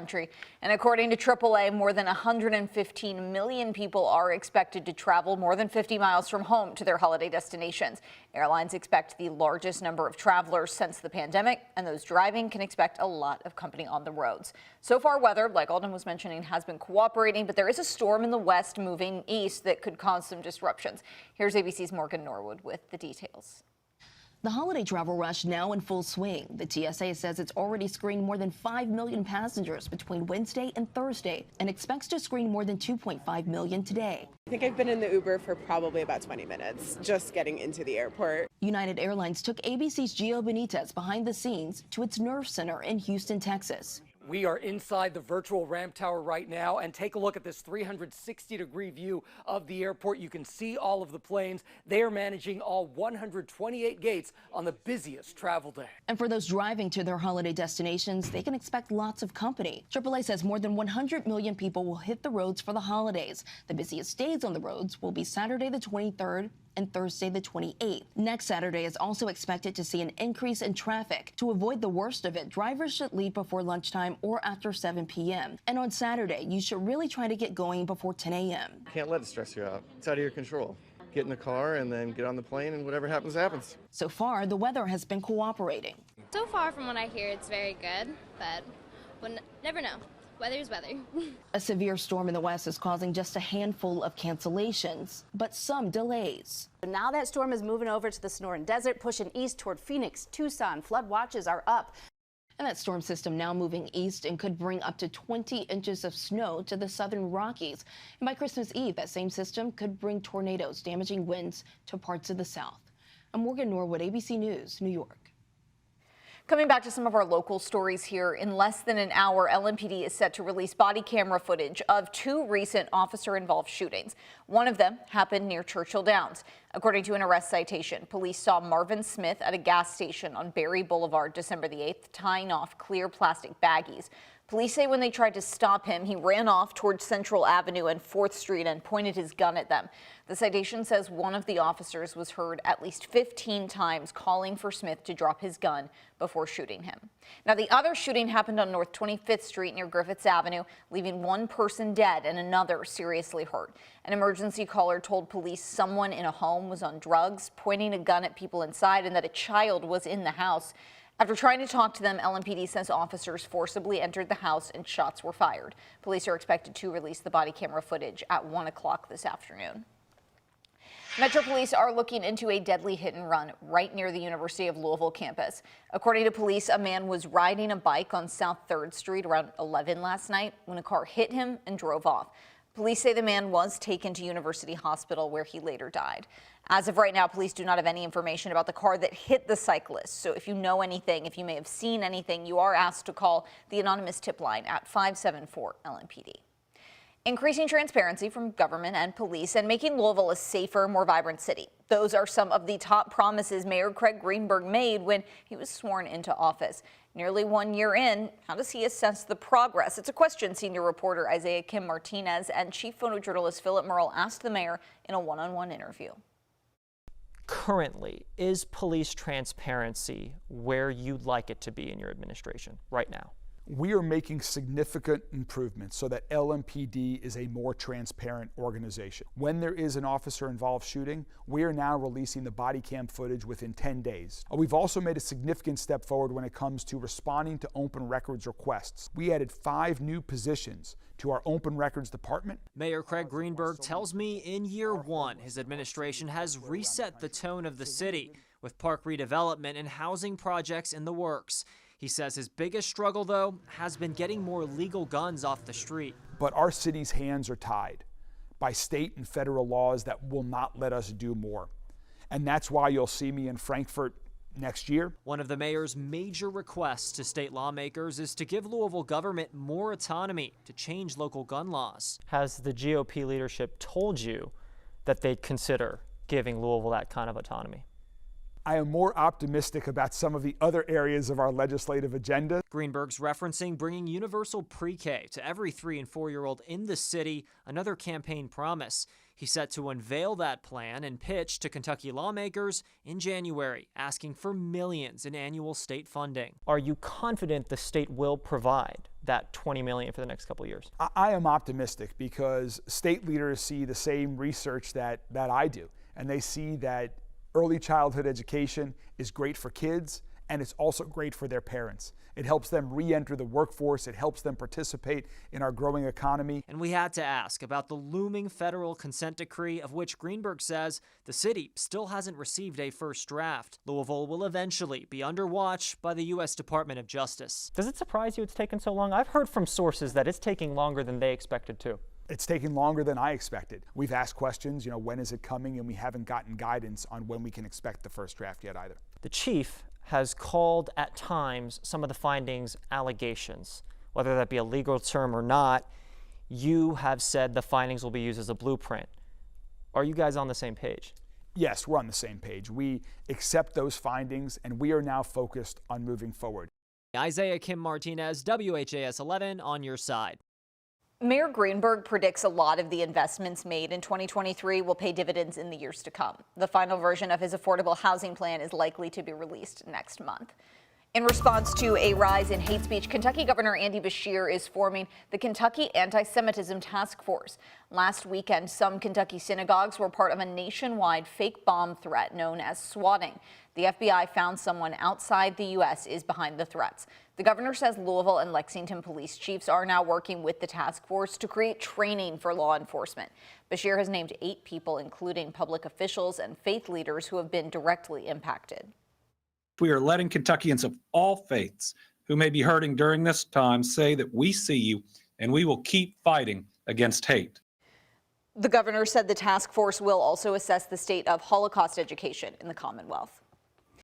country. And according to AAA, more than 115 million people are expected to travel more than 50 miles from home to their holiday destinations. Airlines expect the largest number of travelers since the pandemic, and those driving can expect a lot of company on the roads. So far, weather, like Alden was mentioning, has been cooperating, but there is a storm in the west moving east that could cause some disruptions. Here's ABC's Morgan Norwood with the details. The holiday travel rush now in full swing. The TSA says it's already screened more than 5 million passengers between Wednesday and Thursday and expects to screen more than 2.5 million today. I think I've been in the Uber for probably about 20 minutes just getting into the airport. United Airlines took ABC's Gio Benitez behind the scenes to its Nerve Center in Houston, Texas. We are inside the virtual ramp tower right now, and take a look at this 360-degree view of the airport. You can see all of the planes. They are managing all 128 gates on the busiest travel day. And for those driving to their holiday destinations, they can expect lots of company. AAA says more than 100 million people will hit the roads for the holidays. The busiest days on the roads will be Saturday the 23rd and Thursday the 28th. Next Saturday is also expected to see an increase in traffic. To avoid the worst of it, drivers should leave before lunchtime or after 7 p.m. And on Saturday, you should really try to get going before 10 a.m. Can't let it stress you out. It's out of your control. Get in the car and then get on the plane, and whatever happens, happens. So far, the weather has been cooperating. So far from what I hear, it's very good, but we'll never know. Weather's weather. A severe storm in the west is causing just a handful of cancellations, but some delays. Now that storm is moving over to the Sonoran Desert, pushing east toward Phoenix, Tucson. Flood watches are up. And that storm system now moving east and could bring up to 20 inches of snow to the southern Rockies. And by Christmas Eve, that same system could bring tornadoes, damaging winds to parts of the south. I'm Morgan Norwood, ABC News, New York. Coming back to some of our local stories here, in less than an hour, LMPD is set to release body camera footage of 2 recent officer-involved shootings. One of them happened near Churchill Downs. According to an arrest citation, police saw Marvin Smith at a gas station on Berry Boulevard December the 8th, tying off clear plastic baggies. Police say when they tried to stop him, he ran off towards Central Avenue and 4th Street and pointed his gun at them. The citation says one of the officers was heard at least 15 times calling for Smith to drop his gun before shooting him. Now, the other shooting happened on North 25th Street near Griffiths Avenue, leaving one person dead and another seriously hurt. An emergency caller told police someone in a home was on drugs, pointing a gun at people inside, and that a child was in the house. After trying to talk to them, LMPD says officers forcibly entered the house and shots were fired. Police are expected to release the body camera footage at 1 o'clock this afternoon. Metro Police are looking into a deadly hit and run right near the University of Louisville campus. According to police, a man was riding a bike on South 3rd Street around 11 last night when a car hit him and drove off. Police say the man was taken to University Hospital where he later died. As of right now, police do not have any information about the car that hit the cyclist. So if you know anything, if you may have seen anything, you are asked to call the anonymous tip line at 574 LMPD. Increasing transparency from government and police and making Louisville a safer, more vibrant city. Those are some of the top promises Mayor Craig Greenberg made when he was sworn into office. Nearly 1 year in, how does he assess the progress? It's a question senior reporter Isaiah Kim Martinez and chief photojournalist Philip Merle asked the mayor in a one-on-one interview. Currently, is police transparency where you'd like it to be in your administration right now? We are making significant improvements so that LMPD is a more transparent organization. When there is an officer-involved shooting, we are now releasing the body cam footage within 10 days. We've also made a significant step forward when it comes to responding to open records requests. We added 5 new positions to our open records department. Mayor Craig Greenberg tells me in year 1, his administration has reset the tone of the city with park redevelopment and housing projects in the works. He says his biggest struggle, though, has been getting more legal guns off the street. But our city's hands are tied by state and federal laws that will not let us do more. And that's why you'll see me in Frankfurt next year. One of the mayor's major requests to state lawmakers is to give Louisville government more autonomy to change local gun laws. Has the GOP leadership told you that they'd consider giving Louisville that kind of autonomy? I am more optimistic about some of the other areas of our legislative agenda. Greenberg's referencing bringing universal pre-K to every 3- and 4-year-old in the city, another campaign promise. He's set to unveil that plan and pitch to Kentucky lawmakers in January, asking for millions in annual state funding. Are you confident the state will provide that 20 million for the next couple of years? I am optimistic because state leaders see the same research that I do, and they see that early childhood education is great for kids, and it's also great for their parents. It helps them re-enter the workforce. It helps them participate in our growing economy. And we had to ask about the looming federal consent decree, of which Greenberg says the city still hasn't received a first draft. Louisville will eventually be under watch by the U.S. Department of Justice. Does it surprise you it's taken so long? I've heard from sources that it's taking longer than they expected to. It's taking longer than I expected. We've asked questions, when is it coming? And we haven't gotten guidance on when we can expect the first draft yet either. The chief has called at times some of the findings allegations. Whether that be a legal term or not, you have said the findings will be used as a blueprint. Are you guys on the same page? Yes, we're on the same page. We accept those findings, and we are now focused on moving forward. Isaiah Kim Martinez, WHAS11 on your side. Mayor Greenberg predicts a lot of the investments made in 2023 will pay dividends in the years to come. The final version of his affordable housing plan is likely to be released next month. In response to a rise in hate speech, Kentucky Governor Andy Beshear is forming the Kentucky AntiSemitism Task Force. Last weekend, some Kentucky synagogues were part of a nationwide fake bomb threat known as swatting. The FBI found someone outside the U.S. is behind the threats. The governor says Louisville and Lexington police chiefs are now working with the task force to create training for law enforcement. Beshear has named 8 people, including public officials and faith leaders, who have been directly impacted. We are letting Kentuckians of all faiths who may be hurting during this time say that we see you and we will keep fighting against hate. The governor said the task force will also assess the state of Holocaust education in the Commonwealth.